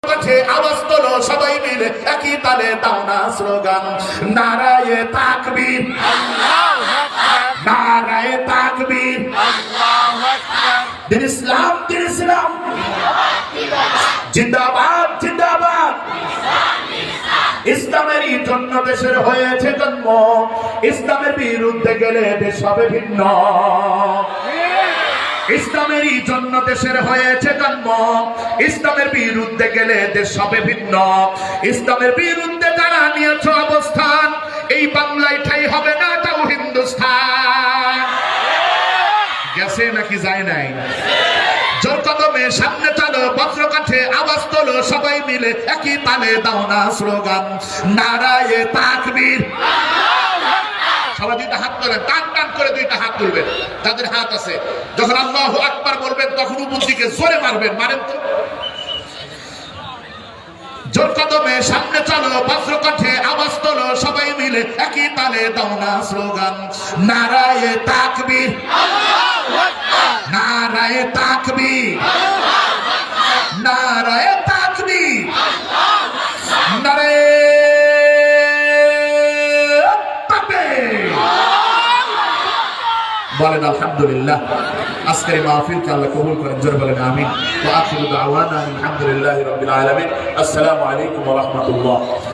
আওয়াজ তোলো সবাই মিলে একই তালে দাও না স্লোগান নারায়ে তাকবীর আল্লাহু আকবার নারায়ে তাকবীর আল্লাহু আকবার দিন ইসলাম জিন্দাবাদ জিন্দাবাদ ইসলামেরই জন্য দেশের হয়েছে জন্ম ইসলামের বিরুদ্ধে গেলে দেশ হবে ভিন্ন ইসলামেরই জন্য দেশের হয়েছে জন্ম ইসলামের বিরুদ্ধে গেলে দেশ হবে ভিন্ন ইসলামের বিরুদ্ধে যারা নিয়েছে অবস্থান এই বাংলায় ঠাই হবে না তাও হিন্দুস্তান গেছে নাকি যায় নাই জোর কদমে সামনে চলো বজ্রকাঠে আওয়াজ তোলো সবাই মিলে একই তালে দাও না স্লোগান নারায়ে তাকবীর সবাই দুইটা হাত তোলেন টান টান করে দুইটা হাত তুলবেন তাদের হাত আছে যখন আল্লাহু আকবার বলবেন তখন উপর দিকে জোরে মারবেন মারেন তো জোর কদমে সামনে চলো বজ্রকাঠে আওয়াজ তোলো সবাই মিলে একই তালে দাও না স্লোগান নারায়ে তাকবীর আল্লাহু আকবার নারায়ে তাকবীর আল্লাহু আকবার নারায়ে তাকবীর আল্লাহু আকবার নারায়ে তাকবীর বলেন আলহামদুলিল্লাহ আজকের মাহফিলকে আল্লাহ কবুল করেন জোরে বলেন আমিন ওয়া আখিরু দাওয়ানা আলহামদুলিল্লাহি রাব্বিল আলামিন আসসালামু আলাইকুম ওয়া রাহমাতুল্লাহ